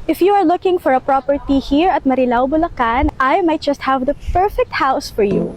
If you are looking for a property here at Marilao, Bulacan, I might just have the perfect house for you.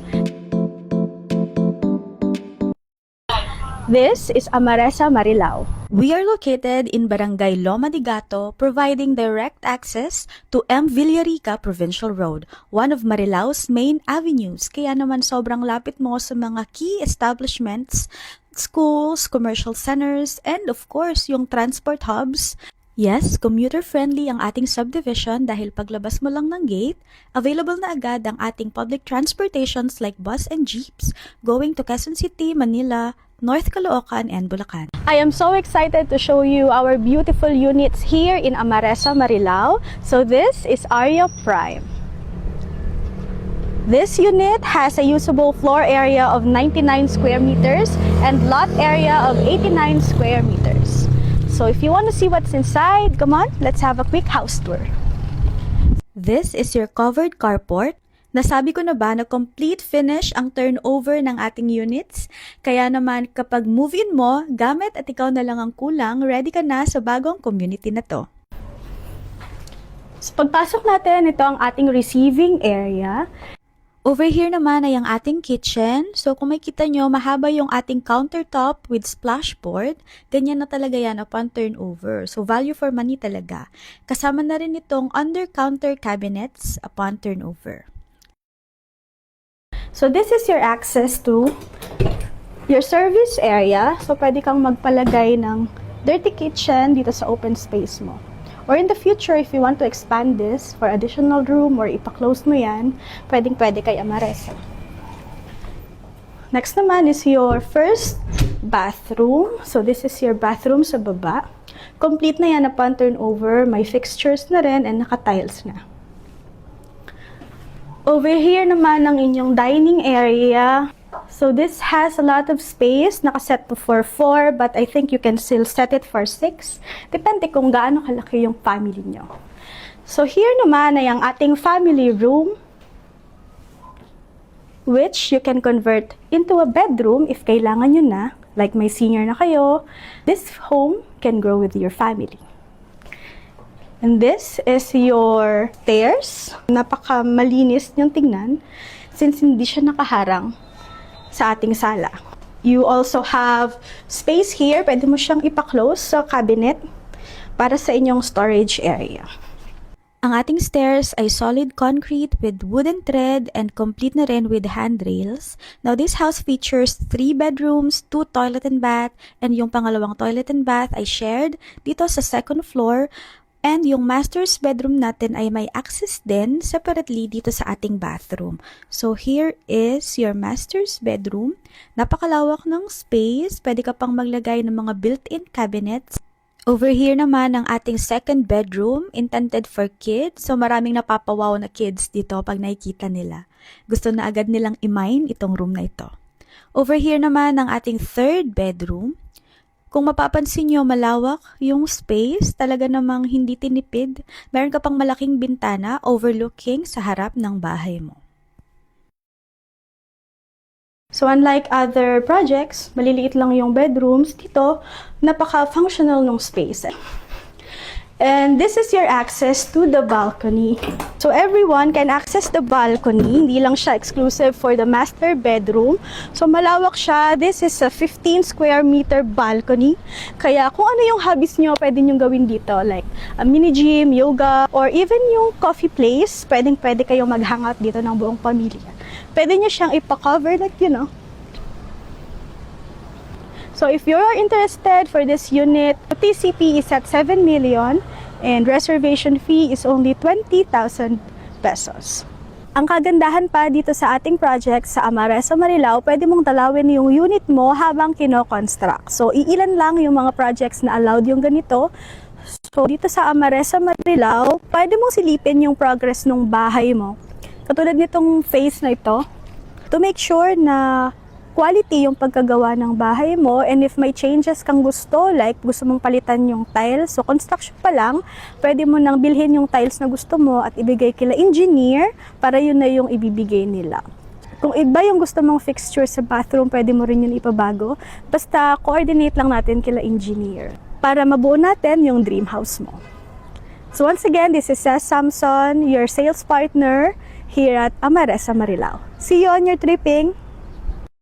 This is Amaresa Marilao. We are located in Barangay Loma de Gato, providing direct access to M. Villarica Provincial Road, one of Marilao's main avenues. Kaya naman sobrang lapit mo sa mga key establishments, schools, commercial centers, and of course, yung transport hubs. Yes, commuter-friendly ang ating subdivision dahil paglabas mo lang ng gate, available na agad ang ating public transportations like bus and jeeps going to Quezon City, Manila, North Caloocan, and Bulacan. I am so excited to show you our beautiful units here in Amaresa, Marilao. So this is Area Prime. This unit has a usable floor area of 99 square meters and lot area of 89 square meters. So if you want to see what's inside, come on, let's have a quick house tour. This is your covered carport. Nasabi ko na ba na complete finish ang turnover ng ating units? Kaya naman kapag move-in mo, gamit at ikaw na lang ang kulang, ready ka na sa bagong community na to. So pagpasok natin, ito ang ating receiving area. Over here naman ay ang ating kitchen. So kung makita nyo, mahaba yung ating countertop with splashboard. Ganyan na talaga yan upon turnover. So value for money talaga. Kasama na rin itong under-counter cabinets upon turnover. So this is your access to your service area. So pwede kang magpalagay ng dirty kitchen dito sa open space mo. Or in the future, if you want to expand this for additional room or ipa-close mo yan, pwedeng-pwede kay Amaresa. Next naman is your first bathroom. So this is your bathroom sa baba. Complete na yan upon turnover. May fixtures na rin and naka-tiles na. Over here naman ang inyong dining area. So this has a lot of space, nakaset for 4, but I think you can still set it for 6. Depende kung gaano kalaki yung family nyo. So here naman ay ang ating family room, which you can convert into a bedroom if kailangan nyo na, like may senior na kayo. This home can grow with your family. And this is your stairs. Napaka malinis niyang tingnan since hindi siya nakaharang sa ating sala. You also have space here. Pwede mo siyang ipa-close sa cabinet para sa inyong storage area. Ang ating stairs ay solid concrete with wooden tread and complete na rin with handrails. Now, this house features 3 bedrooms, 2 toilet and bath, and yung pangalawang toilet and bath ay shared dito sa second floor. And yung master's bedroom natin ay may access din separately dito sa ating bathroom. So here is your master's bedroom. Napakalawak ng space. Pwede ka pang maglagay ng mga built-in cabinets. Over here naman ang ating second bedroom, intended for kids. So maraming napapawaw na kids dito pag nakikita nila. Gusto na agad nilang i-mine itong room na ito. Over here naman ang ating third bedroom. Kung mapapansin nyo, malawak yung space, talaga namang hindi tinipid. Meron ka pang malaking bintana overlooking sa harap ng bahay mo. So unlike other projects, maliliit lang yung bedrooms. Dito, napaka-functional ng space. And this is your access to the balcony. So everyone can access the balcony. Hindi lang siya exclusive for the master bedroom. So malawak siya. This is a 15 square meter balcony. Kaya kung ano yung hobbies nyo, pwede nyo gawin dito. Like a mini gym, yoga, or even yung coffee place. Pwede kayong mag-hangout dito ng buong pamilya. Pwede nyo siyang ipa-cover like, you know. So if you're interested for this unit, the TCP is at 7 million and reservation fee is only 20,000 pesos. Ang kagandahan pa dito sa ating project sa Amaresa Marilao, pwede mong dalawin yung unit mo habang kino-construct. So iilan lang yung mga projects na allowed yung ganito. So dito sa Amaresa Marilao, pwede mong silipin yung progress ng bahay mo. Katulad nitong phase na ito, to make sure na quality yung pagkagawa ng bahay mo, and if may changes kang gusto, like gusto mong palitan yung tiles, so construction pa lang, pwede mo nang bilhin yung tiles na gusto mo at ibigay kila engineer para yun na yung ibibigay nila. Kung iba yung gusto mong fixture sa bathroom, pwede mo rin yun ipabago. Basta coordinate lang natin kila engineer para mabuo natin yung dream house mo. So once again, this is Cez Samson, your sales partner here at Amaresa Marilao. See you on your tripping!